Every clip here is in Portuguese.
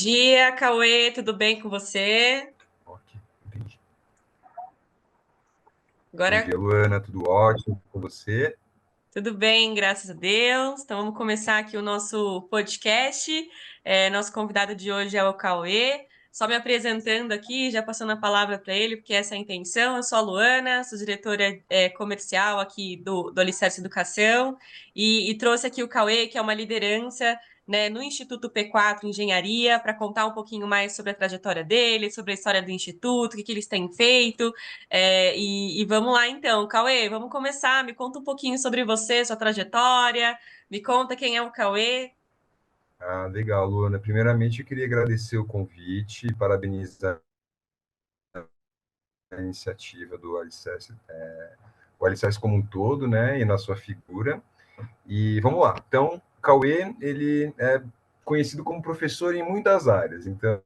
dia, Cauê, tudo bem com você? Ok, entendi. Bom Agora dia, Luana, tudo ótimo com você? tudo bem, graças a Deus. Então vamos começar aqui o nosso podcast. Nosso convidado de hoje é o Cauê. Só me apresentando aqui, já passando a palavra para ele, porque essa é a intenção. Eu sou a Luana, sou diretora comercial aqui do Alicerce Educação e trouxe aqui o Cauê, que é uma liderança, né, no Instituto P4 Engenharia, para contar um pouquinho mais sobre a trajetória dele, sobre a história do Instituto, o que eles têm feito. E vamos lá então, Cauê, vamos começar. Me conta um pouquinho sobre você, sua trajetória. Me conta quem é o Cauê. Ah, legal, Luana. Primeiramente, eu queria agradecer o convite e parabenizar a iniciativa do Alicerce, o Alicerce como um todo, né, e na sua figura. E vamos lá. Então, o Cauê, ele é conhecido como professor em muitas áreas. Então,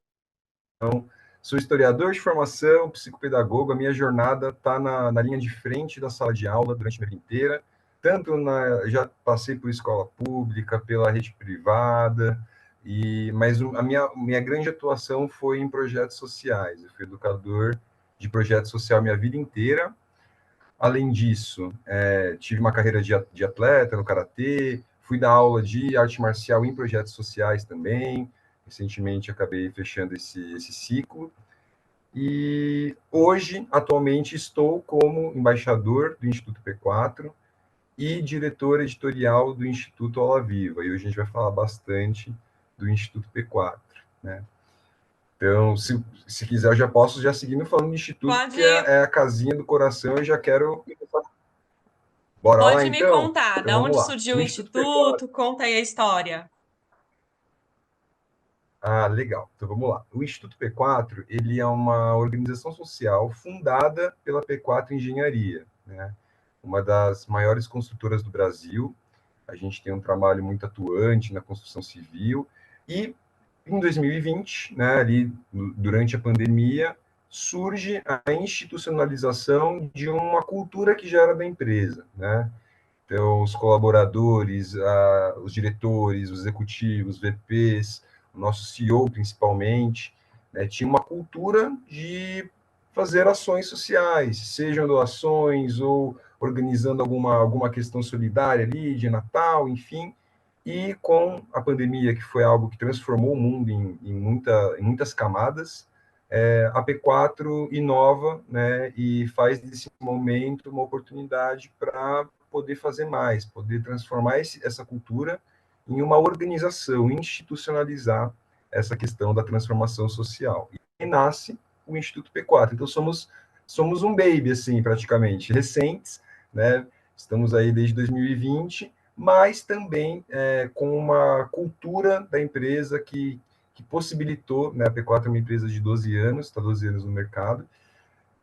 sou historiador de formação, psicopedagogo. A minha jornada está na linha de frente da sala de aula durante a vida inteira. Já passei por escola pública, pela rede privada, mas a minha grande atuação foi em projetos sociais. Eu fui educador de projeto social minha vida inteira. Além disso, tive uma carreira de atleta no karatê, fui dar aula de arte marcial em projetos sociais também. Recentemente acabei fechando esse ciclo. E hoje, atualmente, estou como embaixador do Instituto P4 e diretor editorial do Instituto Aula Viva. E hoje a gente vai falar bastante do Instituto P4, né? Então, se quiser, eu já posso já seguindo falando do Instituto, porque Pode, é a casinha do coração, eu já quero... Bora lá, pode me então? contar, Então, da vamos onde lá. surgiu O o Instituto P4... Instituto? Conta aí a história. Ah, legal. Então, vamos lá. O Instituto P4, ele é uma organização social fundada pela P4 Engenharia, né? Uma das maiores construtoras do Brasil. A gente tem um trabalho muito atuante na construção civil. E em 2020, né, ali durante a pandemia, surge a institucionalização de uma cultura que já era da empresa, né? Então, os colaboradores, os diretores, os executivos, VPs, o nosso CEO principalmente, né, tinha uma cultura de fazer ações sociais, sejam doações ou organizando alguma questão solidária ali, de Natal, enfim. E com a pandemia, que foi algo que transformou o mundo em muitas camadas, a P4 inova, né, e faz desse momento uma oportunidade para poder fazer mais, poder transformar essa cultura em uma organização, institucionalizar essa questão da transformação social. E nasce o Instituto P4. Então, somos um baby, assim, praticamente, recentes, né? Estamos aí desde 2020, mas também com uma cultura da empresa que possibilitou, né, a P4 é uma empresa de 12 anos, está 12 anos no mercado,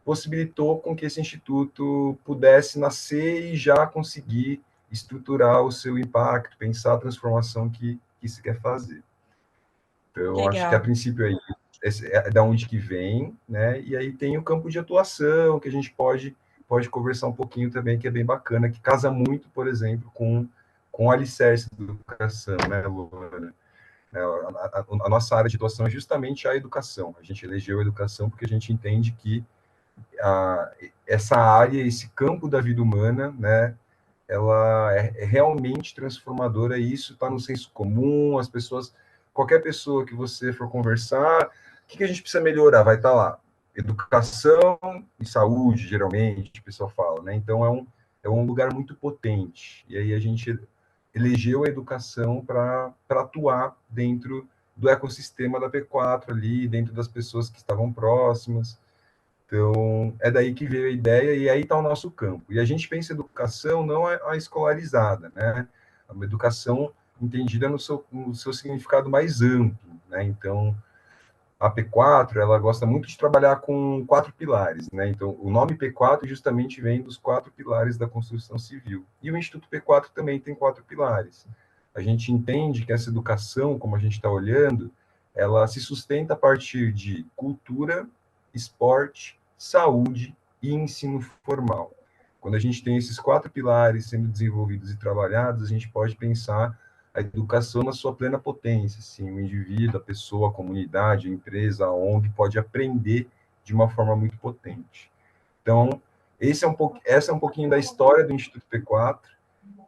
possibilitou com que esse instituto pudesse nascer e já conseguir estruturar o seu impacto, pensar a transformação que se quer fazer. Então, acho que a Legal. princípio aí é da onde que vem, né? E aí tem o campo de atuação que a gente pode conversar um pouquinho também, que é bem bacana, que casa muito, por exemplo, com o alicerce da educação, né, Luana? A nossa área de atuação é justamente a educação. A gente elegeu a educação porque a gente entende que essa área, esse campo da vida humana, né, ela é realmente transformadora e isso está no senso comum, as pessoas, qualquer pessoa que você for conversar, o que a gente precisa melhorar? Vai estar lá. Educação e saúde, geralmente, o pessoal fala, né? Então, é um lugar muito potente. E aí a gente elegeu a educação para atuar dentro do ecossistema da P4 ali, dentro das pessoas que estavam próximas. Então, é daí que veio a ideia e aí está o nosso campo. E a gente pensa educação não a escolarizada, né? É uma educação entendida no seu significado mais amplo, né? Então, a P4, ela gosta muito de trabalhar com 4 pilares, né? Então, o nome P4 justamente vem dos 4 pilares da construção civil. E o Instituto P4 também tem 4 pilares. A gente entende que essa educação, como a gente está olhando, ela se sustenta a partir de cultura, esporte, saúde e ensino formal. Quando a gente tem esses 4 pilares sendo desenvolvidos e trabalhados, a gente pode pensar a educação na sua plena potência, assim, o indivíduo, a pessoa, a comunidade, a empresa, a ONG pode aprender de uma forma muito potente. Então, essa é um pouquinho da história do Instituto P4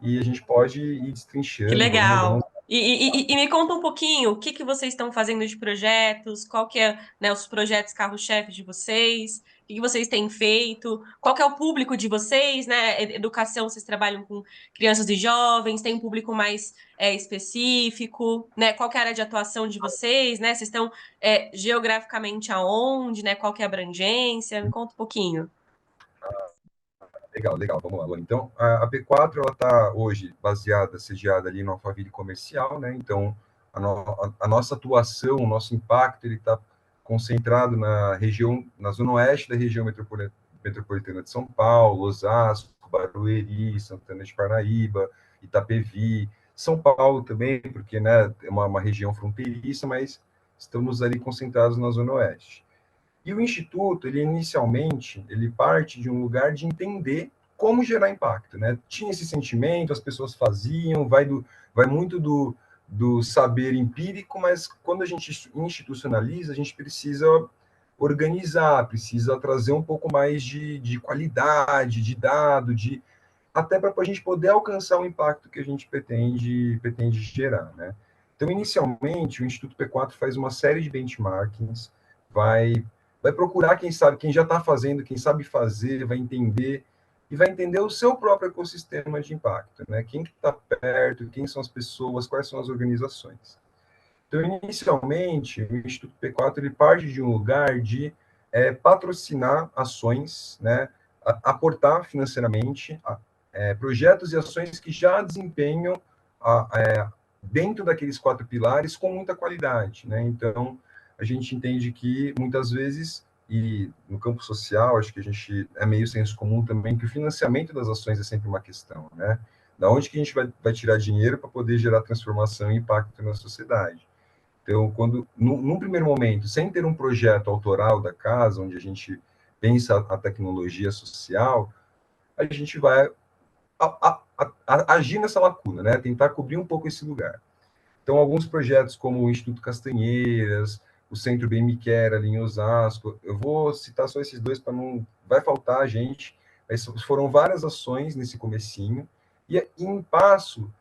e a gente pode ir Que destrinchando, vamos. legal. E me conta um pouquinho, o que que vocês estão fazendo de projetos, qual que é, né, os projetos carro-chefe de vocês, o que que vocês têm feito, qual que é o público de vocês, né? Educação, vocês trabalham com crianças e jovens, tem um público mais específico, né? Qual que é a área de atuação de vocês, né? Vocês estão geograficamente aonde, né? Qual que é a abrangência? Me conta um pouquinho. Legal, legal, vamos lá, Luana. Então, a P4, ela está hoje baseada, sediada ali no Alphaville Comercial, né? Então, a nossa atuação, o nosso impacto, ele está concentrado na região, na zona oeste da região metropolitana de São Paulo, Osasco, Barueri, Santana de Parnaíba, Itapevi, São Paulo também, porque, né, é uma região fronteiriça, mas estamos ali concentrados na zona oeste. E o Instituto, ele inicialmente, ele parte de um lugar de entender como gerar impacto, né? Tinha esse sentimento, as pessoas faziam, vai muito do saber empírico, mas quando a gente institucionaliza, a gente precisa organizar, precisa trazer um pouco mais de qualidade, de dado, até para a gente poder alcançar o impacto que a gente pretende gerar, né? Então, inicialmente, o Instituto P4 faz uma série de benchmarkings, vai vai procurar quem sabe, quem já está fazendo, quem sabe fazer, vai entender e vai entender o seu próprio ecossistema de impacto, né? Quem que está perto, quem são as pessoas, quais são as organizações. Então, inicialmente, o Instituto P4 ele parte de um lugar de patrocinar ações, né? Aportar financeiramente projetos e ações que já desempenham dentro daqueles 4 pilares com muita qualidade, né? Então, a gente entende que muitas vezes, e no campo social, acho que a gente é meio senso comum também, que o financiamento das ações é sempre uma questão, né? Da onde que a gente vai tirar dinheiro para poder gerar transformação e impacto na sociedade? Então, num primeiro momento, sem ter um projeto autoral da casa, onde a gente pensa a tecnologia social, a gente vai agir nessa lacuna, né? Tentar cobrir um pouco esse lugar. Então, alguns projetos como o Instituto Castanheiras, o Centro Bem Me Quer ali em Osasco, eu vou citar só esses dois para não vai faltar a gente, mas foram várias ações nesse comecinho e em passo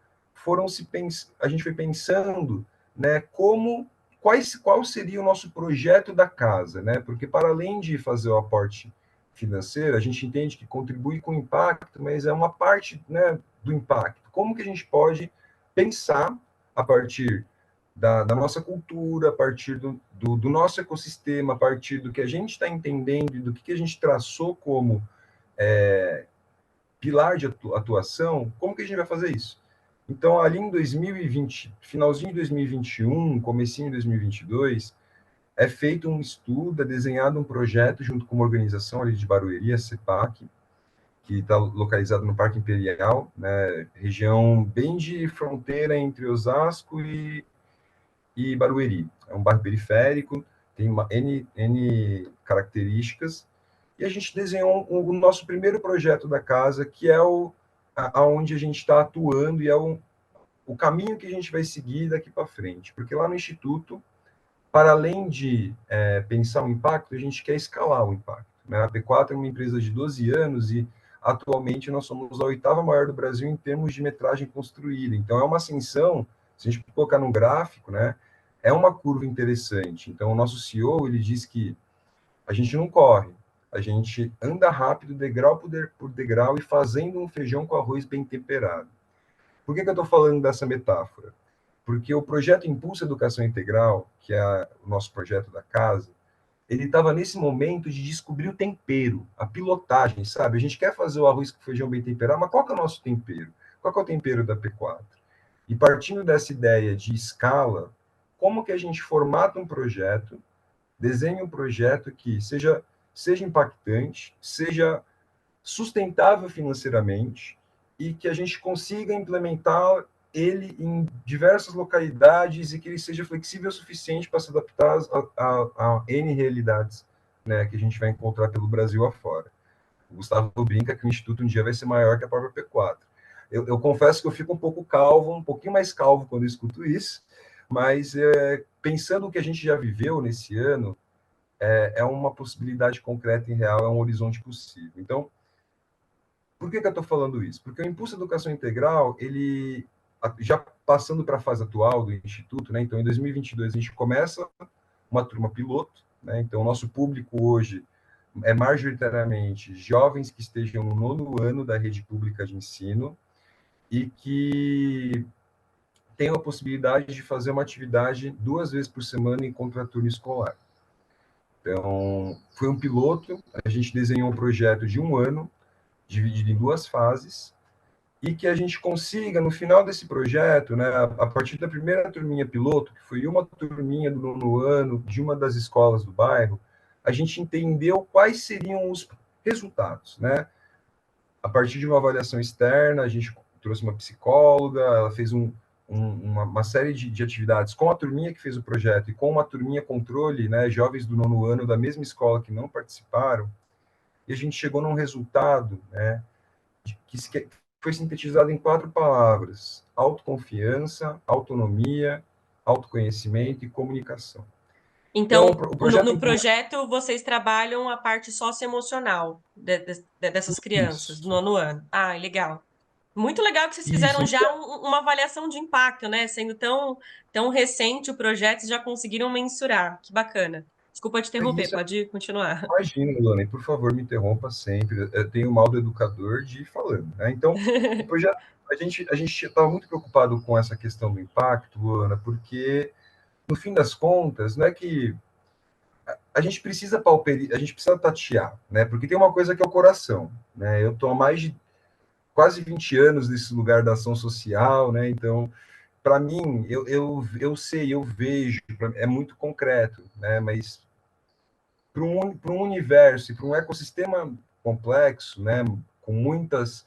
a gente foi pensando, né, qual seria o nosso projeto da casa, né? Porque para além de fazer o aporte financeiro, a gente entende que contribui com o impacto, mas é uma parte, né, do impacto. Como que a gente pode pensar a partir da nossa cultura, a partir do nosso ecossistema, a partir do que a gente está entendendo e do que a gente traçou como pilar de atuação, como que a gente vai fazer isso? Então, ali em 2020, finalzinho de 2021, comecinho de 2022, é feito um estudo, é desenhado um projeto junto com uma organização ali de Barueri, a CEPAC, que está localizado no Parque Imperial, né, região bem de fronteira entre Osasco e Barueri. É um bairro periférico, tem N características, e a gente desenhou o nosso primeiro projeto da casa, que é aonde a gente está atuando e é o caminho que a gente vai seguir daqui para frente. Porque lá no Instituto, para além de pensar o impacto, a gente quer escalar o impacto, né? A P4 é uma empresa de 12 anos e atualmente nós somos a 8ª maior do Brasil em termos de metragem construída. Então é uma ascensão, se a gente colocar no gráfico, né, é uma curva interessante. Então o nosso CEO, ele diz que a gente não corre, a gente anda rápido, degrau por degrau e fazendo um feijão com arroz bem temperado. Por que eu estou falando dessa metáfora? Porque o projeto Impulso Educação Integral, que é o nosso projeto da casa, ele estava nesse momento de descobrir o tempero, a pilotagem, sabe? A gente quer fazer o arroz com feijão bem temperado, mas qual que é o nosso tempero? Qual que é o tempero da P4? E partindo dessa ideia de escala, como que a gente formata um projeto, desenha um projeto que seja impactante, seja sustentável financeiramente e que a gente consiga implementar ele em diversas localidades e que ele seja flexível o suficiente para se adaptar a N realidades, né, que a gente vai encontrar pelo Brasil afora. O Gustavo brinca que o Instituto um dia vai ser maior que a própria P4. Eu confesso que eu fico um pouco calvo, um pouquinho mais calvo quando eu escuto isso, mas pensando o que a gente já viveu nesse ano, é uma possibilidade concreta e real, é um horizonte possível. Então, por que eu estou falando isso? Porque o Impulso Educação Integral, ele, já passando para a fase atual do Instituto, né, então em 2022 a gente começa uma turma piloto, né, então o nosso público hoje é majoritariamente jovens que estejam no 9º ano da rede pública de ensino e que tenham a possibilidade de fazer uma atividade 2 vezes por semana em contraturno escolar. Então, foi um piloto, a gente desenhou um projeto de 1 ano, dividido em 2 fases, e que a gente consiga, no final desse projeto, né, a partir da primeira turminha piloto, que foi uma turminha do 9º ano, de uma das escolas do bairro, a gente entendeu quais seriam os resultados, né? A partir de uma avaliação externa, a gente trouxe uma psicóloga, ela fez uma série de atividades com a turminha que fez o projeto e com uma turminha controle, né, jovens do 9º ano da mesma escola que não participaram, e a gente chegou num resultado, né, que foi sintetizado em 4 palavras: autoconfiança, autonomia, autoconhecimento e comunicação. Então, Então, o projeto no projeto, vocês trabalham a parte socioemocional dessas crianças do isso, 9º ano. Ah, legal. Muito legal que vocês isso, fizeram já uma avaliação de impacto, né? Sendo tão recente o projeto, vocês já conseguiram mensurar. Que bacana. Desculpa te interromper, isso. pode continuar. Imagina, Luana, e por favor, me interrompa sempre. Eu tenho o mal do educador de ir falando, né? Então, o projeto, a gente estava muito preocupado com essa questão do impacto, Luana, porque, no fim das contas, não é que a gente precisa a gente precisa tatear, né? Porque tem uma coisa que é o coração, né? Eu estou há mais de quase 20 anos nesse lugar da ação social, né? Então, para mim, eu sei, eu vejo, é muito concreto, né? Mas para um universo e para um ecossistema complexo, né, com muitas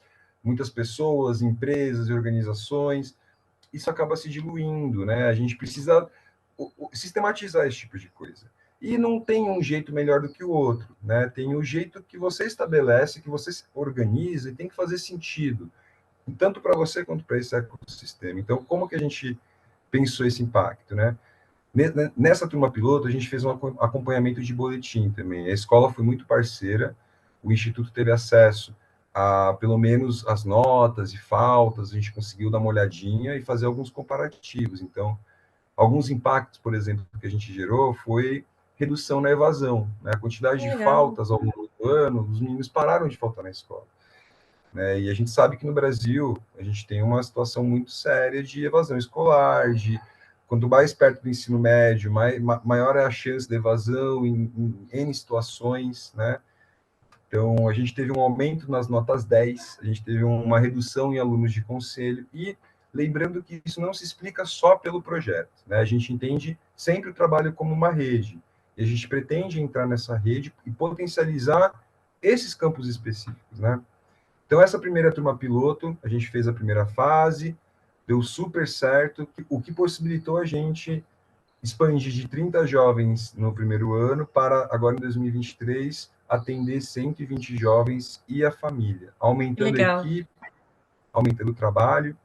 pessoas, empresas e organizações, isso acaba se diluindo, né? A gente precisa sistematizar esse tipo de coisa. E não tem um jeito melhor do que o outro, né? Tem o jeito que você estabelece, que você organiza e tem que fazer sentido, tanto para você quanto para esse ecossistema. Então, como que a gente pensou esse impacto, né? Nessa turma piloto, a gente fez um acompanhamento de boletim também. A escola foi muito parceira, o Instituto teve acesso a, pelo menos, as notas e faltas, a gente conseguiu dar uma olhadinha e fazer alguns comparativos. Então, alguns impactos, por exemplo, que a gente gerou foi redução na evasão, né? A quantidade de Legal. faltas ao longo do ano, os meninos pararam de faltar na escola, né? E a gente sabe que no Brasil a gente tem uma situação muito séria de evasão escolar, de quanto mais perto do ensino médio, maior é a chance de evasão em N situações, né? Então, a gente teve um aumento nas notas 10, a gente teve uma redução em alunos de conselho, e lembrando que isso não se explica só pelo projeto, né? A gente entende sempre o trabalho como uma rede, e a gente pretende entrar nessa rede e potencializar esses campos específicos, né? Então, essa primeira turma piloto, a gente fez a primeira fase, deu super certo, o que possibilitou a gente expandir de 30 jovens no primeiro ano para, agora em 2023, atender 120 jovens e a família, Que aumentando a legal. equipe, aumentando o trabalho,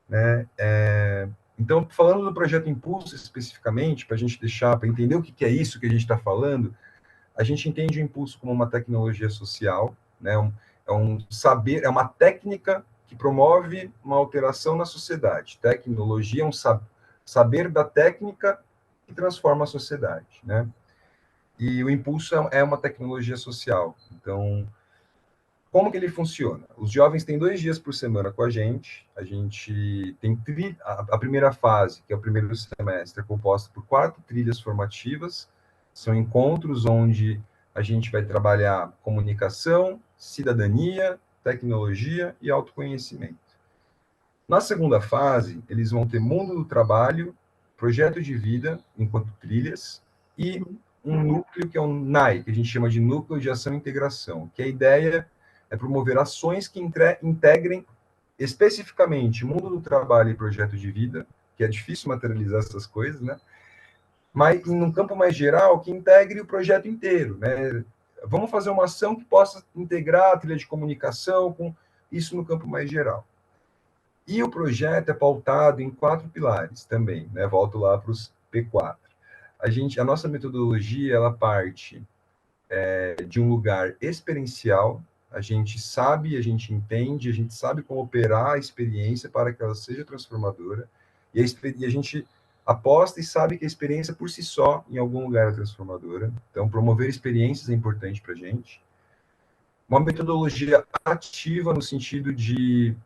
né? Então, falando do projeto Impulso especificamente, para a gente deixar, para entender o que é isso que a gente está falando, a gente entende o Impulso como uma tecnologia social, né? É um saber, é uma técnica que promove uma alteração na sociedade. Tecnologia é um saber da técnica que transforma a sociedade, né? E o Impulso é uma tecnologia social. Então, como que ele funciona? Os jovens têm 2 dias por semana com a gente. A gente tem a primeira fase, que é o primeiro semestre, é composta por 4 trilhas formativas. São encontros onde a gente vai trabalhar comunicação, cidadania, tecnologia e autoconhecimento. Na segunda fase, eles vão ter mundo do trabalho, projeto de vida, enquanto trilhas, e Uhum. um núcleo que é um NAI, que a gente chama de Núcleo de Ação e Integração, que a ideia é promover ações que integrem especificamente mundo do trabalho e projeto de vida, que é difícil materializar essas coisas, né? Mas em um campo mais geral, que integre o projeto inteiro, né? Vamos fazer uma ação que possa integrar a trilha de comunicação com isso no campo mais geral. E o projeto é pautado em 4 pilares também, né? Volto lá para os P4. A nossa metodologia, ela parte de um lugar experiencial, a gente sabe, a gente entende, a gente sabe como operar a experiência para que ela seja transformadora, e a gente aposta e sabe que a experiência por si só, em algum lugar, é transformadora. Então, promover experiências é importante para a gente. Uma metodologia ativa no sentido de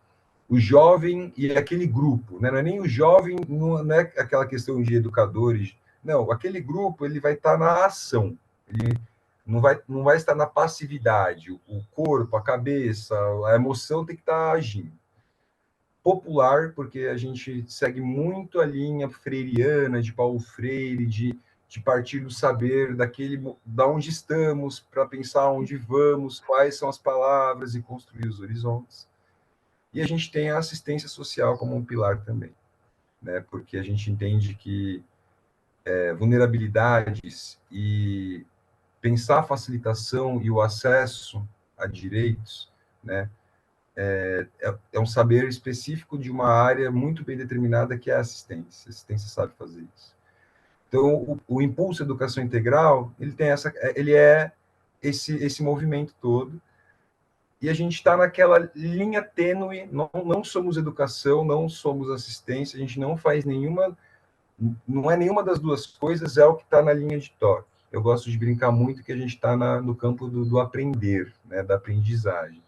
o jovem e aquele grupo, né? Não é nem o jovem, não é aquela questão de educadores, não, aquele grupo ele vai estar na ação, ele não vai estar na passividade, o corpo, a cabeça, a emoção tem que estar agindo. Popular, porque a gente segue muito a linha freiriana, de Paulo Freire, de partir do saber, da onde estamos, para pensar onde vamos, quais são as palavras e construir os horizontes. E a gente tem a assistência social como um pilar também, né? Porque a gente entende que vulnerabilidades e pensar a facilitação e o acesso a direitos, né? É um saber específico de uma área muito bem determinada que é a assistência. A assistência sabe fazer isso. Então, o Impulso Educação Integral, ele é esse movimento todo, e a gente está naquela linha tênue, não somos educação, não somos assistência, a gente não faz nenhuma, não é nenhuma das duas coisas, é o que está na linha de toque. Eu gosto de brincar muito que a gente está no campo do aprender, né, da aprendizagem.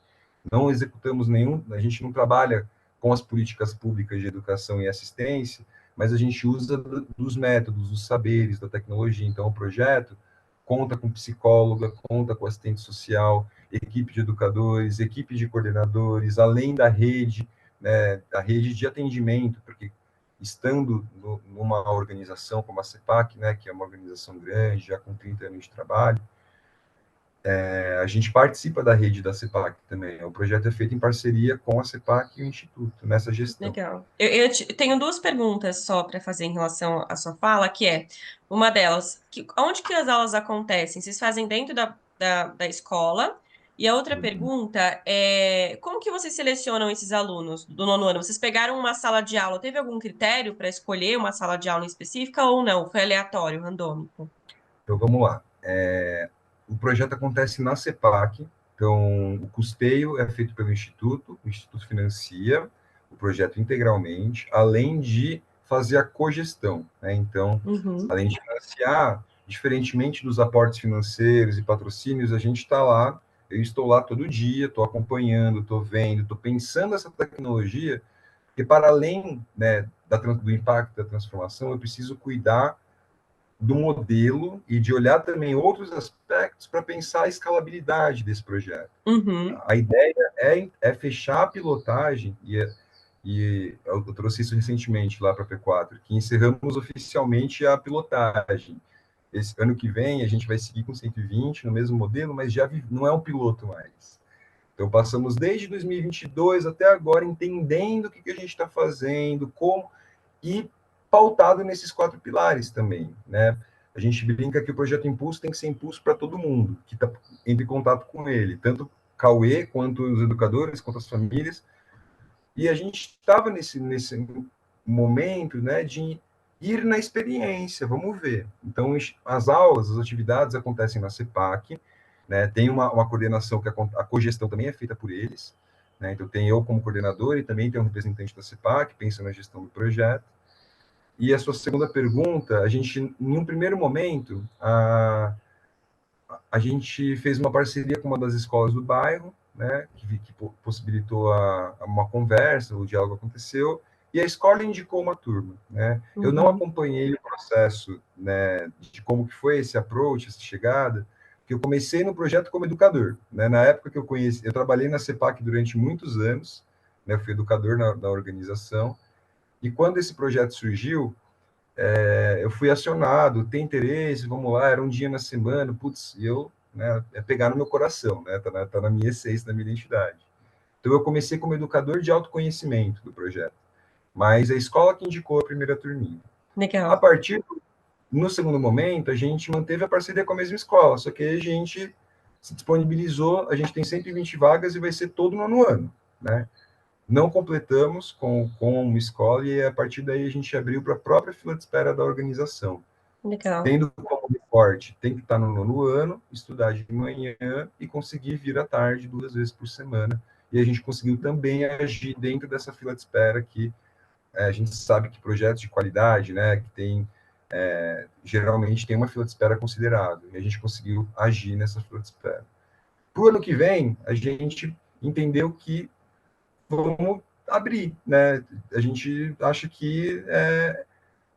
Não executamos a gente não trabalha com as políticas públicas de educação e assistência, mas a gente usa dos métodos, dos saberes, da tecnologia. Então, o projeto conta com psicóloga, conta com assistente social, equipe de educadores, equipe de coordenadores, além da rede, né, a rede de atendimento, porque estando numa organização como a CEPAC, né, que é uma organização grande, já com 30 anos de trabalho, a gente participa da rede da CEPAC também. O projeto é feito em parceria com a CEPAC e o Instituto, nessa gestão. Legal. Tenho duas perguntas só para fazer em relação à sua fala, que é uma delas, onde que as aulas acontecem? Vocês fazem dentro da escola? E a outra pergunta é como que vocês selecionam esses alunos do nono ano? Vocês pegaram uma sala de aula, teve algum critério para escolher uma sala de aula específica ou não? Foi aleatório, randômico? Então, vamos lá. O projeto acontece na CEPAC, então o custeio é feito pelo Instituto, o Instituto financia o projeto integralmente, além de fazer a cogestão, né? Então, Uhum. além de financiar, diferentemente dos aportes financeiros e patrocínios, a gente está lá, eu estou lá todo dia, estou acompanhando, estou vendo, estou pensando essa tecnologia, porque para além, né, do impacto da transformação, eu preciso cuidar do modelo e de olhar também outros aspectos para pensar a escalabilidade desse projeto. Uhum. A ideia é fechar a pilotagem, e eu trouxe isso recentemente lá para a P4, que encerramos oficialmente a pilotagem. Esse ano que vem a gente vai seguir com 120 no mesmo modelo, mas já não é um piloto mais. Então passamos desde 2022 até agora entendendo o que a gente está fazendo, como, e pautado nesses 4 pilares também, né? A gente brinca que o projeto Impulso tem que ser impulso para todo mundo que está em contato com ele, tanto Cauê, quanto os educadores, quanto as famílias. E a gente estava nesse momento, né, de ir na experiência, vamos ver. Então, as aulas, as atividades acontecem na CEPAC, né, tem uma coordenação que a cogestão também é feita por eles, né, então tem eu como coordenador e também tem um representante da CEPAC, pensa na gestão do projeto. E a sua segunda pergunta, a gente, em um primeiro momento, a gente fez uma parceria com uma das escolas do bairro, né, que possibilitou uma conversa, o diálogo aconteceu, e a escola indicou uma turma, né? Eu não Uhum. acompanhei o processo, né, de como que foi esse approach, essa chegada, porque eu comecei no projeto como educador, né? Na época que eu trabalhei na CEPAC durante muitos anos, né? Eu fui educador na organização, e quando esse projeto surgiu, eu fui acionado, tem interesse, vamos lá, era um dia na semana, putz, e eu, né, é pegar no meu coração, né, tá na minha essência, na minha identidade. Então, eu comecei como educador de autoconhecimento do projeto, mas a escola que indicou a primeira turminha. A Legal. partir, no segundo momento, a gente manteve a parceria com a mesma escola, só que a gente se disponibilizou, a gente tem 120 vagas e vai ser todo no ano, né? Não completamos com uma escola e a partir daí a gente abriu para a própria fila de espera da organização. Legal. Tendo como recorte, tem que estar no nono ano, estudar de manhã e conseguir vir à tarde 2 vezes por semana. E a gente conseguiu também agir dentro dessa fila de espera que a gente sabe que projetos de qualidade, né, que tem geralmente tem uma fila de espera considerável, e a gente conseguiu agir nessa fila de espera. Para o ano que vem, a gente entendeu que vamos abrir, né? A gente acha que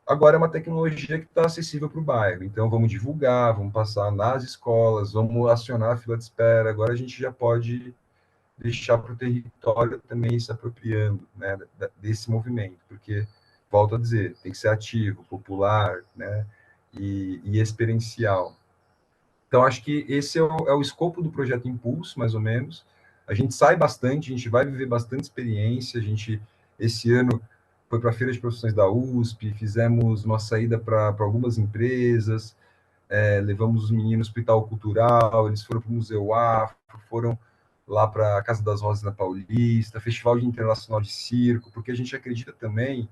agora é uma tecnologia que está acessível para o bairro, então vamos divulgar, vamos passar nas escolas, vamos acionar a fila de espera. Agora a gente já pode deixar para o território também se apropriando, né, desse movimento, porque, volto a dizer, tem que ser ativo, popular, né, e experiencial. Então, acho que esse é o escopo do projeto Impulso, mais ou menos. A gente sai bastante, a gente vai viver bastante experiência. A gente, esse ano, foi para a Feira de Profissões da USP, fizemos uma saída para algumas empresas, levamos os meninos para o Itaú Cultural, eles foram para o Museu Afro, foram lá para a Casa das Rosas na Paulista, Festival Internacional de Circo, porque a gente acredita também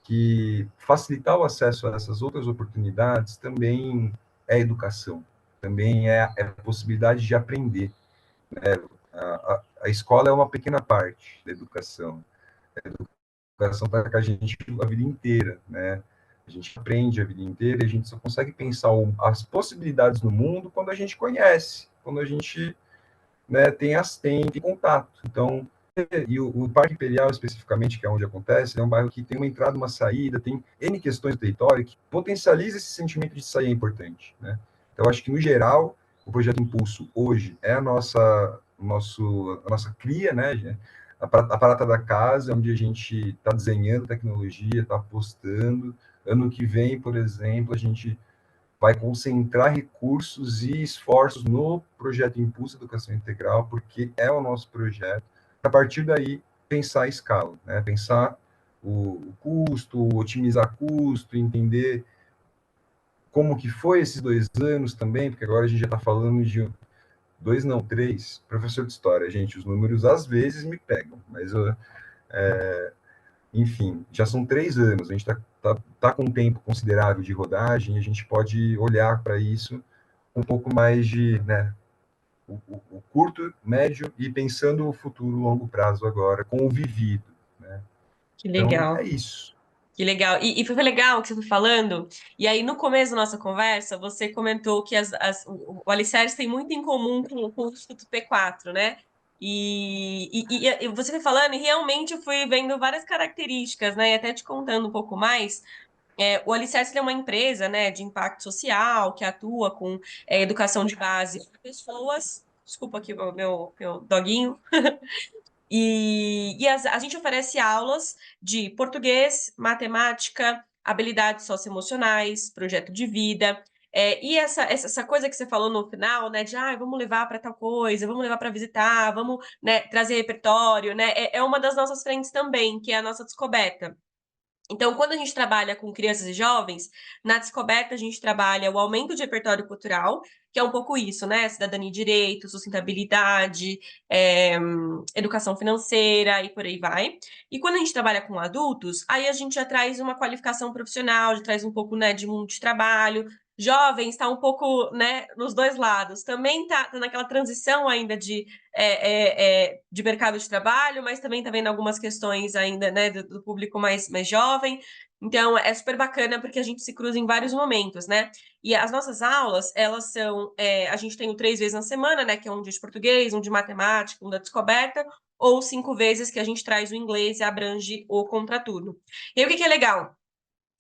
que facilitar o acesso a essas outras oportunidades também é educação, também é a possibilidade de aprender. A escola é uma pequena parte da educação. A educação está com a gente a vida inteira, né? A gente aprende a vida inteira e a gente só consegue pensar as possibilidades no mundo quando a gente conhece, quando a gente, né, tem contato. Então, e o Parque Imperial, especificamente, que é onde acontece, é um bairro que tem uma entrada, uma saída, tem N questões do território que potencializa esse sentimento de sair é importante, né? Então, acho que, no geral, o Projeto Impulso, hoje, é a nossa cria, né? A prata da casa, onde a gente está desenhando tecnologia, está apostando. Ano que vem, por exemplo, a gente vai concentrar recursos e esforços no projeto Impulso Educação Integral, porque é o nosso projeto. A partir daí, pensar a escala, né? Pensar o custo, otimizar custo, entender como que foi esses 2 anos também, porque agora a gente já está falando de 2, não, 3, professor de história, gente, os números às vezes me pegam, mas enfim, já são 3 anos, a gente tá com um tempo considerável de rodagem, a gente pode olhar para isso um pouco mais de, né, o curto, médio e pensando o futuro, longo prazo agora, com o vivido, né? Que Então, é legal. isso. Que legal. E foi legal o que você foi falando. E aí, no começo da nossa conversa, você comentou que o Alicerce tem muito em comum com o Instituto P4, né? E você foi falando, e realmente eu fui vendo várias características, né? E até te contando um pouco mais. O Alicerce ele é uma empresa, né, de impacto social que atua com educação de base para pessoas. Desculpa aqui o meu doguinho. A gente oferece aulas de português, matemática, habilidades socioemocionais, projeto de vida. E essa coisa que você falou no final, né, de vamos levar para tal coisa, vamos levar para visitar, vamos, né, trazer repertório, né, é uma das nossas frentes também, que é a nossa descoberta. Então, quando a gente trabalha com crianças e jovens, na descoberta a gente trabalha o aumento de repertório cultural, que é um pouco isso, né? Cidadania e direito, sustentabilidade, é, educação financeira e por aí vai. E quando a gente trabalha com adultos, aí a gente já traz uma qualificação profissional, já traz um pouco, né, de mundo de trabalho. Jovens está um pouco, né, nos dois lados. Também tá naquela transição ainda de mercado de trabalho, mas também está vendo algumas questões ainda, né, do público mais jovem. Então, é super bacana porque a gente se cruza em vários momentos, né? E as nossas aulas, elas são... a gente tem o 3 vezes na semana, né? Que é um dia de português, um de matemática, um da descoberta, ou 5 vezes que a gente traz o inglês e abrange o contraturno. E aí, o que é legal?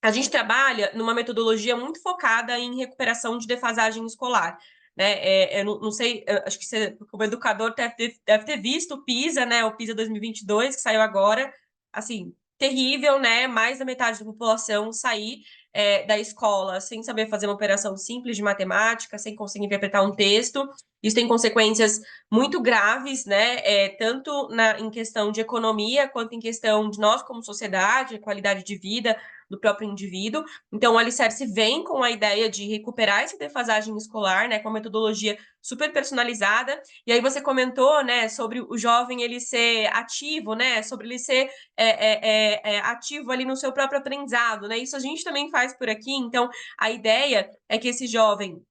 A gente trabalha numa metodologia muito focada em recuperação de defasagem escolar. Né? Eu não sei, acho que você, como educador, deve ter visto o PISA, né? O PISA 2022, que saiu agora, assim, terrível, né? Mais da metade da população sair da escola sem saber fazer uma operação simples de matemática, sem conseguir interpretar um texto. Isso tem consequências muito graves, né? Tanto em questão de economia, quanto em questão de nós como sociedade, qualidade de vida do próprio indivíduo. Então, o Alicerce vem com a ideia de recuperar essa defasagem escolar, né, com uma metodologia super personalizada. E aí você comentou, né, sobre o jovem ele ser ativo, né, sobre ele ser ativo ali no seu próprio aprendizado, né? Isso a gente também faz por aqui. Então, a ideia é que esse jovem,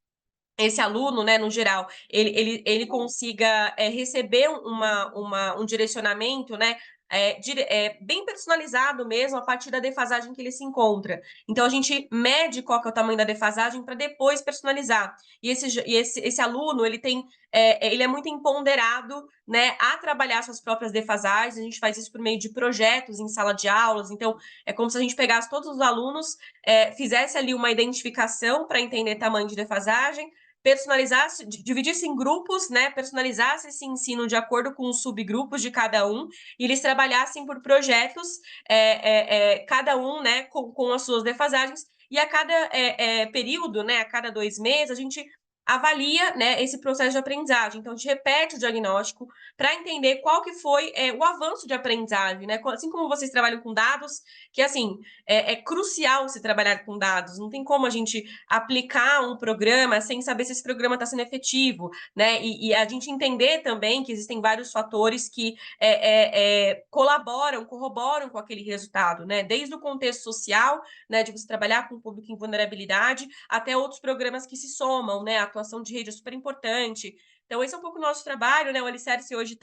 esse aluno, né, no geral, ele consiga receber um direcionamento, né, bem personalizado mesmo, a partir da defasagem que ele se encontra. Então, a gente mede qual que é o tamanho da defasagem para depois personalizar. E esse aluno, ele é muito empoderado, né, a trabalhar suas próprias defasagens. A gente faz isso por meio de projetos em sala de aulas. Então, é como se a gente pegasse todos os alunos, fizesse ali uma identificação para entender tamanho de defasagem, personalizasse, dividisse em grupos, né, personalizasse esse ensino de acordo com os subgrupos de cada um, e eles trabalhassem por projetos, cada um, né, com as suas defasagens, e a cada período, né, a cada 2 meses, a gente avalia, né, esse processo de aprendizagem. Então, a gente repete o diagnóstico para entender qual que foi o avanço de aprendizagem, né? Assim como vocês trabalham com dados, que, assim, é crucial se trabalhar com dados. Não tem como a gente aplicar um programa sem saber se esse programa está sendo efetivo, né? E a gente entender também que existem vários fatores que colaboram, corroboram com aquele resultado, né? Desde o contexto social, né, de você trabalhar com o público em vulnerabilidade, até outros programas que se somam, né? A atuação de rede é super importante. Então, esse é um pouco o nosso trabalho, né? O Alicerce hoje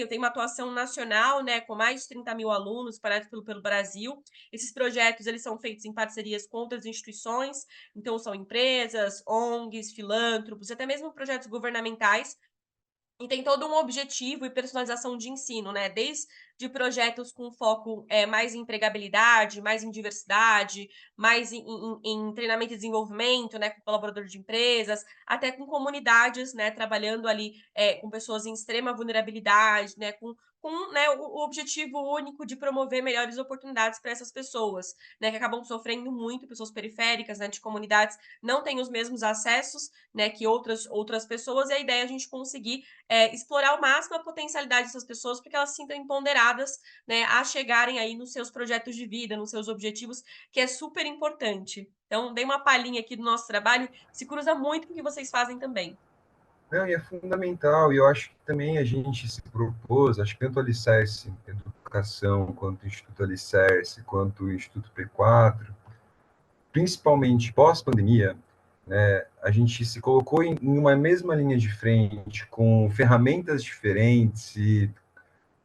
tem uma atuação nacional, né? Com mais de 30 mil alunos espalhados pelo Brasil. Esses projetos, eles são feitos em parcerias com outras instituições, então são empresas, ONGs, filântropos, até mesmo projetos governamentais, e tem todo um objetivo e personalização de ensino, né? Desde projetos com foco mais em empregabilidade, mais em diversidade, mais em treinamento e desenvolvimento, né? Com colaboradores de empresas, até com comunidades, né? Trabalhando ali com pessoas em extrema vulnerabilidade, né? Com né, o objetivo único de promover melhores oportunidades para essas pessoas, né? Que acabam sofrendo muito, pessoas periféricas, né? De comunidades não têm os mesmos acessos, né? Que outras pessoas, e a ideia é a gente conseguir explorar ao máximo a potencialidade dessas pessoas, porque elas se sintam empoderadas, né, a chegarem aí nos seus projetos de vida, nos seus objetivos, que é super importante. Então, dei uma palhinha aqui do nosso trabalho, se cruza muito com o que vocês fazem também. Não, e é fundamental, e eu acho que também a gente se propôs, acho que tanto o Alicerce Educação, quanto o Instituto Alicerce, quanto o Instituto P4, principalmente pós-pandemia, né, a gente se colocou em uma mesma linha de frente, com ferramentas diferentes e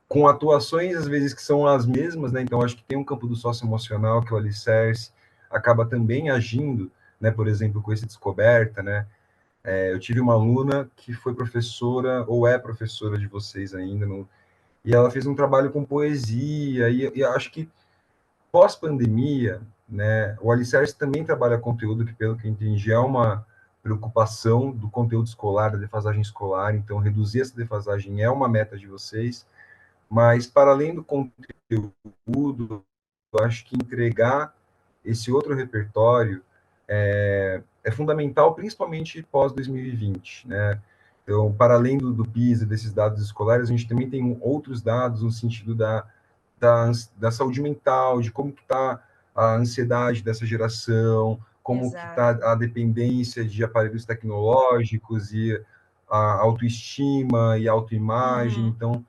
com atuações, às vezes, que são as mesmas, né? Então, acho que tem um campo do socioemocional, que é o Alicerce, acaba também agindo, né? Por exemplo, com esse Descoberta, né? Eu tive uma aluna que foi professora, ou é professora de vocês ainda, e ela fez um trabalho com poesia, e acho que pós-pandemia, né, o Alicerce também trabalha conteúdo, que pelo que eu entendi é uma preocupação do conteúdo escolar, da defasagem escolar, então reduzir essa defasagem é uma meta de vocês, mas para além do conteúdo, eu acho que entregar esse outro repertório é fundamental, principalmente pós-2020, né? Então, para além do PISA, desses dados escolares, a gente também tem outros dados no sentido da saúde mental, de como que está a ansiedade dessa geração, como que está Exato, a dependência de aparelhos tecnológicos e a autoestima e autoimagem. uhum, Então,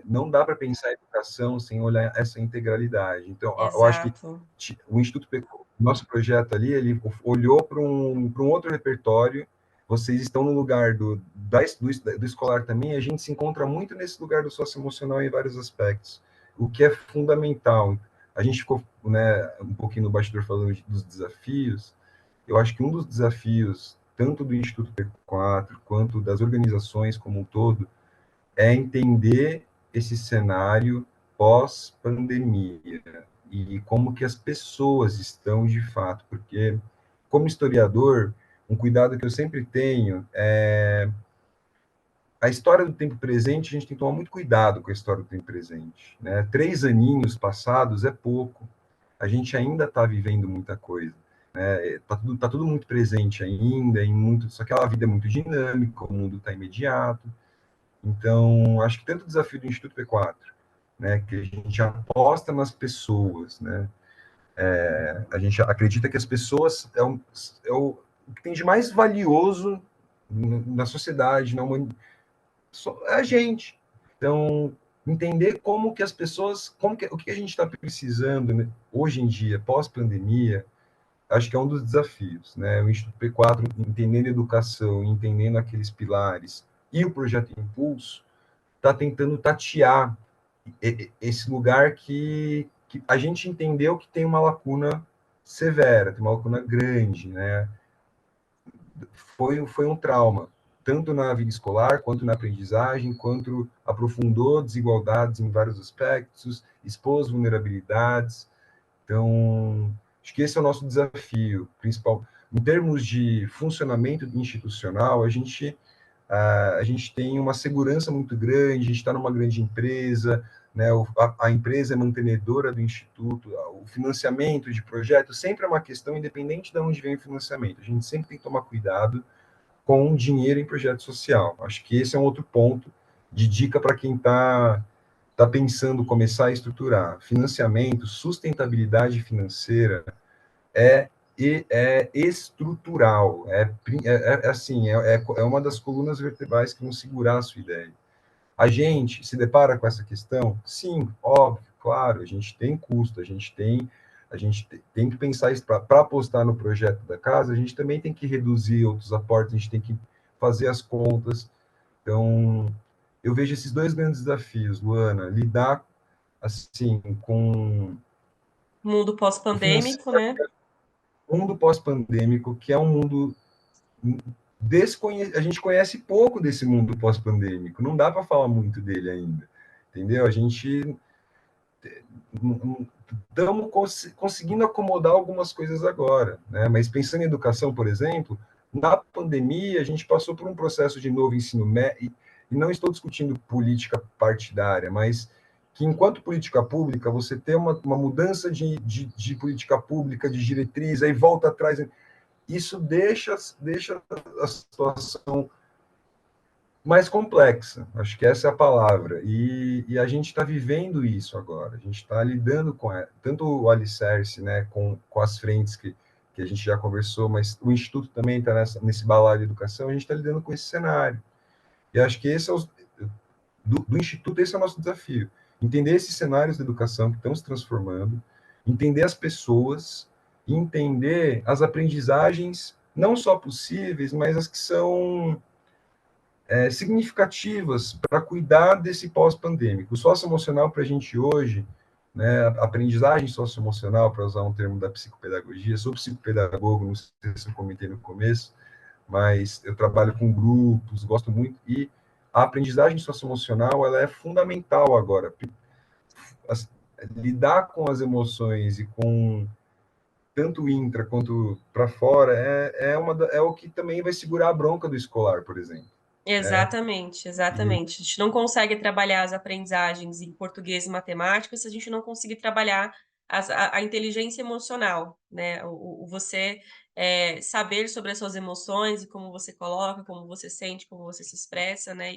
não dá para pensar a educação sem olhar essa integralidade. Então, eu acho que exato, o Instituto nosso projeto ali, ele olhou para um outro repertório. Vocês estão no lugar do escolar também, a gente se encontra muito nesse lugar do socioemocional em vários aspectos, o que é fundamental. A gente ficou, né, um pouquinho no bastidor falando dos desafios. Eu acho que um dos desafios, tanto do Instituto P4, quanto das organizações como um todo, é entender esse cenário pós-pandemia e como que as pessoas estão de fato, porque como historiador, um cuidado que eu sempre tenho é a história do tempo presente, a gente tem que tomar muito cuidado com a história do tempo presente, né? 3 aninhos passados é pouco, a gente ainda está vivendo muita coisa, né? Tá tudo muito presente ainda, só que a vida é muito dinâmica, o mundo está imediato, então, acho que tanto o desafio do Instituto P4, né, que a gente aposta nas pessoas, né, A gente acredita que as pessoas o que tem de mais valioso na sociedade, na humanidade, é a gente. Então, entender como que as pessoas, o que a gente está precisando, né, hoje em dia, pós-pandemia, acho que é um dos desafios, né? O Instituto P4, entendendo educação, entendendo aqueles pilares, e o projeto Impulso, está tentando tatear esse lugar que a gente entendeu que tem uma lacuna severa, tem uma lacuna grande, né? Foi um trauma, tanto na vida escolar, quanto na aprendizagem, quanto aprofundou desigualdades em vários aspectos, expôs vulnerabilidades. Então, acho que esse é o nosso desafio principal. Em termos de funcionamento institucional, a gente tem uma segurança muito grande, a gente está numa grande empresa, né, a empresa é mantenedora do instituto, o financiamento de projetos sempre é uma questão, independente de onde vem o financiamento. A gente sempre tem que tomar cuidado com dinheiro em projeto social. Acho que esse é um outro ponto de dica para quem está pensando começar a estruturar. Financiamento, sustentabilidade financeira é é estrutural, assim, é uma das colunas vertebrais que vão segurar a sua ideia. A gente se depara com essa questão? Sim, óbvio, claro, a gente tem custo, a gente tem que pensar isso para apostar no projeto da casa, a gente também tem que reduzir outros aportes, a gente tem que fazer as contas. Então, eu vejo esses dois grandes desafios, Luana, lidar assim com Mundo o financeiro, pós-pandêmico, né? mundo pós-pandêmico, que é um mundo a gente conhece pouco desse mundo pós-pandêmico, não dá para falar muito dele ainda, entendeu? A gente estamos conseguindo acomodar algumas coisas agora, né? Mas pensando em educação, por exemplo, na pandemia a gente passou por um processo de novo ensino médio, e não estou discutindo política partidária, mas que enquanto política pública você tem uma mudança de política pública, de diretriz, aí volta atrás, isso deixa a situação mais complexa, acho que essa é a palavra, e a gente está vivendo isso agora, a gente está lidando com tanto o alicerce, né, com as frentes que a gente já conversou, mas o Instituto também está nesse balaio de educação, a gente está lidando com esse cenário, e acho que esse é do Instituto, esse é o nosso desafio, entender esses cenários de educação que estão se transformando, entender as pessoas, entender as aprendizagens, não só possíveis, mas as que são significativas para cuidar desse pós-pandêmico. O socioemocional para a gente hoje, né, aprendizagem socioemocional, para usar um termo da psicopedagogia, sou psicopedagogo, não sei se eu comentei no começo, mas eu trabalho com grupos, gosto muito, e a aprendizagem socioemocional ela é fundamental agora. Lidar com as emoções e com tanto intra quanto para fora é o que também vai segurar a bronca do escolar, por exemplo. Né? Exatamente, E exatamente. A gente não consegue trabalhar as aprendizagens em português e matemática se a gente não conseguir trabalhar a inteligência emocional, né? Você saber sobre as suas emoções e como você coloca, como você sente, como você se expressa, né?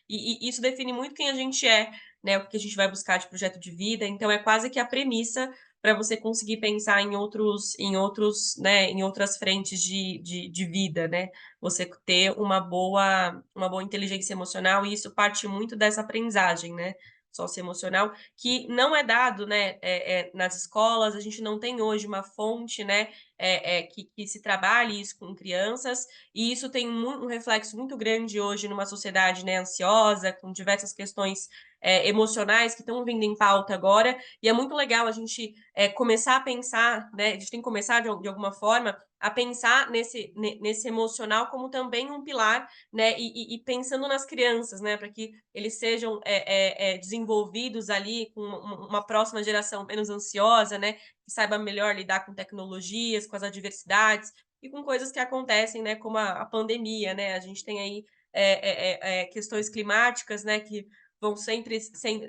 E isso define muito quem a gente é, né? O que a gente vai buscar de projeto de vida. Então é quase que a premissa para você conseguir pensar né? Em outras frentes de vida, né? Você ter uma boa inteligência emocional, e isso parte muito dessa aprendizagem, né? Socioemocional, que não é dado, né, nas escolas, a gente não tem hoje uma fonte, né, que se trabalhe isso com crianças, e isso tem um reflexo muito grande hoje numa sociedade, né, ansiosa, com diversas questões emocionais que estão vindo em pauta agora, e é muito legal a gente começar a pensar, né, a gente tem que começar de alguma forma a pensar nesse emocional como também um pilar, né? E pensando nas crianças, né? Para que eles sejam desenvolvidos ali com uma próxima geração menos ansiosa, né? Que saiba melhor lidar com tecnologias, com as adversidades e com coisas que acontecem, né? Como a pandemia, né? A gente tem aí questões climáticas, né? Que vão sempre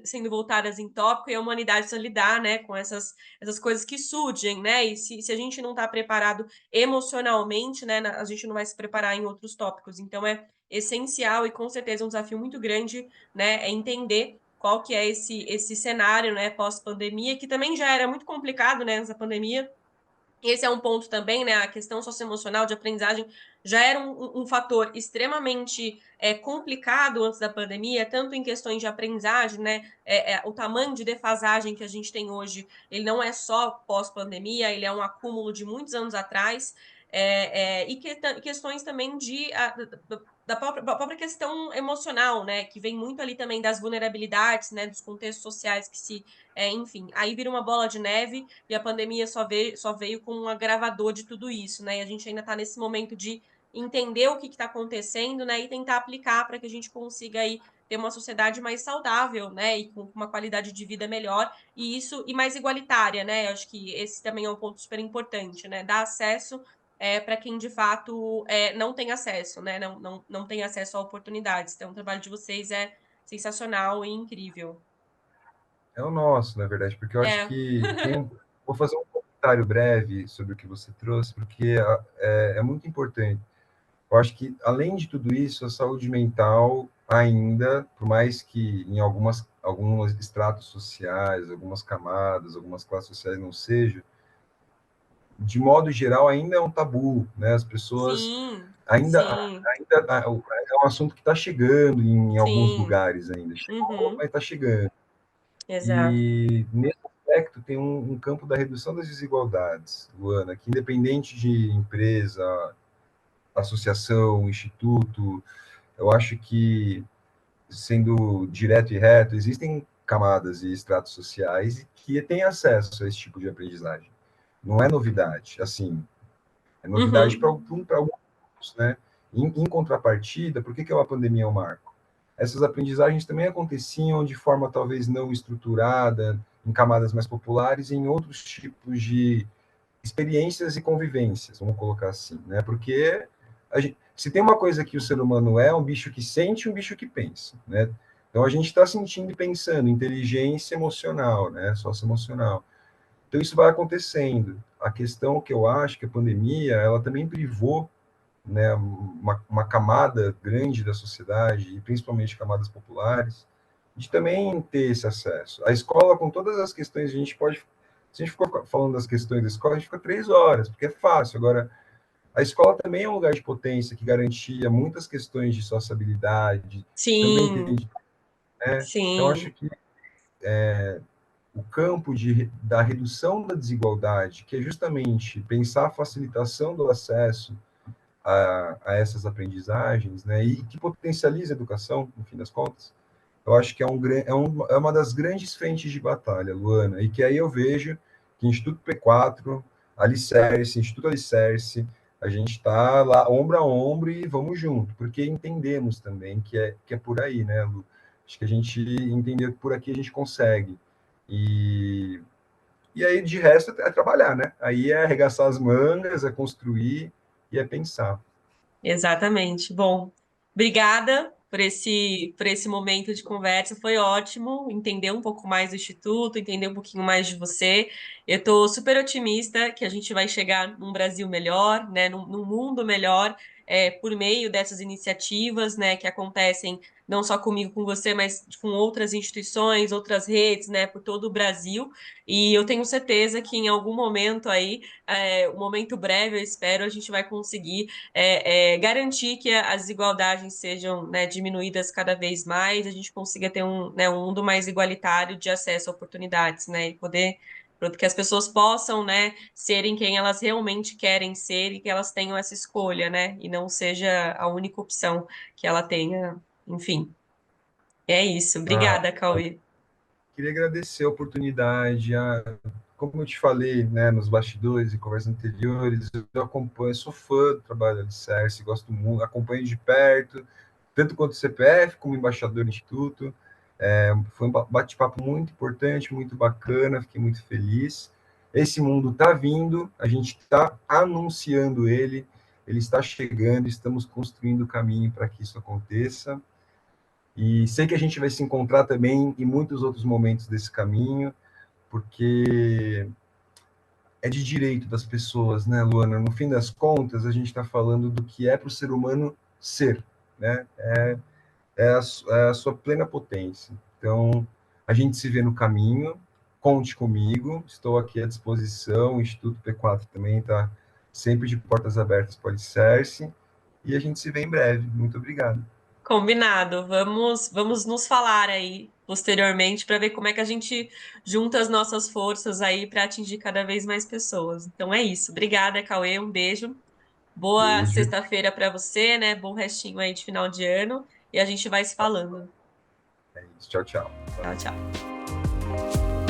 sendo voltadas em tópico, e a humanidade precisa lidar, né, com essas coisas que surgem, né, e se a gente não está preparado emocionalmente, né, a gente não vai se preparar em outros tópicos. Então é essencial e com certeza um desafio muito grande, né, é entender qual que é esse cenário, né, pós-pandemia, que também já era muito complicado, né, nessa pandemia. Esse é um ponto também, né? A questão socioemocional de aprendizagem já era um fator extremamente complicado antes da pandemia, tanto em questões de aprendizagem, né? O tamanho de defasagem que a gente tem hoje, ele não é só pós-pandemia, ele é um acúmulo de muitos anos atrás. Questões também da própria questão emocional, né? Que vem muito ali também das vulnerabilidades, né? Dos contextos sociais que enfim, aí vira uma bola de neve e a pandemia só veio com um agravador de tudo isso, né? E a gente ainda está nesse momento de entender o que está acontecendo, né? E tentar aplicar para que a gente consiga aí ter uma sociedade mais saudável, né? E com uma qualidade de vida melhor e mais igualitária, né? Eu acho que esse também é um ponto super importante, né? Dar acesso para quem de fato não tem acesso, né? Não tem acesso a oportunidades. Então, o trabalho de vocês é sensacional e incrível. É o nosso, na verdade, porque eu acho É. que vou fazer um comentário breve sobre o que você trouxe, porque é muito importante. Eu acho que, além de tudo isso, a saúde mental ainda, por mais que em alguns estratos sociais, algumas camadas, algumas classes sociais não seja, de modo geral, ainda é um tabu, né? As pessoas Sim, sim, ainda é um assunto que está chegando em alguns sim. lugares ainda. Chegou, Uhum, mas está chegando. exato. E nesse aspecto tem um campo da redução das desigualdades, Luana, que independente de empresa, associação, instituto, eu acho que, sendo direto e reto, existem camadas e estratos sociais que têm acesso a esse tipo de aprendizagem. Não é novidade, assim, é novidade para Uhum, alguns, né? Em contrapartida, por que a pandemia é um marco? Essas aprendizagens também aconteciam de forma talvez não estruturada, em camadas mais populares, e em outros tipos de experiências e convivências, vamos colocar assim, né? Porque se tem uma coisa que o ser humano é um bicho que sente, um bicho que pensa, né? Então a gente está sentindo e pensando, inteligência emocional, né? Socioemocional. Então isso vai acontecendo. A questão que eu acho que a pandemia, ela também privou, né, uma camada grande da sociedade, e principalmente camadas populares, de também ter esse acesso. A escola, com todas as questões, se a gente for falando das questões da escola, a gente fica 3 horas, porque é fácil. Agora, a escola também é um lugar de potência que garantia muitas questões de sociabilidade, também sim, tem, né? Então, acho sim, que o campo da redução da desigualdade, que é justamente pensar a facilitação do acesso a essas aprendizagens, né, e que potencializa a educação, no fim das contas, eu acho que é uma das grandes frentes de batalha, Luana, e que aí eu vejo que Instituto P4, Alicerce, Instituto Alicerce, a gente está lá ombro a ombro e vamos junto, porque entendemos também que é por aí, né, Lu? Acho que a gente entendeu que por aqui a gente consegue. E, e aí, de resto, é trabalhar, né? Aí é arregaçar as mangas, é construir e é pensar. exatamente. Bom, obrigada por esse momento de conversa. Foi ótimo entender um pouco mais do Instituto, entender um pouquinho mais de você. Eu estou super otimista que a gente vai chegar num Brasil melhor, né, num mundo melhor, por meio dessas iniciativas, né, que acontecem não só comigo, com você, mas com outras instituições, outras redes, né, por todo o Brasil. E eu tenho certeza que em algum momento aí, um momento breve, eu espero, a gente vai conseguir garantir que as desigualdades sejam, né, diminuídas cada vez mais, a gente consiga ter um mundo mais igualitário de acesso a oportunidades, né, e poder que as pessoas possam, né, serem quem elas realmente querem ser e que elas tenham essa escolha, né, e não seja a única opção que ela tenha, enfim. É isso. Ah, Obrigada, Cauê. queria agradecer a oportunidade. Como eu te falei, né, nos bastidores e conversas anteriores, eu acompanho, sou fã do trabalho da Alicerce, gosto muito, acompanho de perto, tanto quanto o CPF, como embaixador do Instituto. Foi um bate-papo muito importante, muito bacana, fiquei muito feliz. Esse mundo está vindo, a gente está anunciando ele está chegando, estamos construindo o caminho para que isso aconteça. E sei que a gente vai se encontrar também em muitos outros momentos desse caminho, porque é de direito das pessoas, né, Luana? No fim das contas, a gente está falando do que é para o ser humano ser, né? É a sua plena potência. Então, a gente se vê no caminho, conte comigo, estou aqui à disposição, o Instituto P4 também está sempre de portas abertas para o Alicerce, e a gente se vê em breve. Muito obrigado. Combinado. Vamos nos falar aí posteriormente para ver como é que a gente junta as nossas forças aí para atingir cada vez mais pessoas. Então é isso. Obrigada, Cauê. Um beijo. Boa Beijo. sexta-feira para você, né? Bom restinho aí de final de ano. E a gente vai se falando. É isso. Tchau, tchau. Tchau, tchau.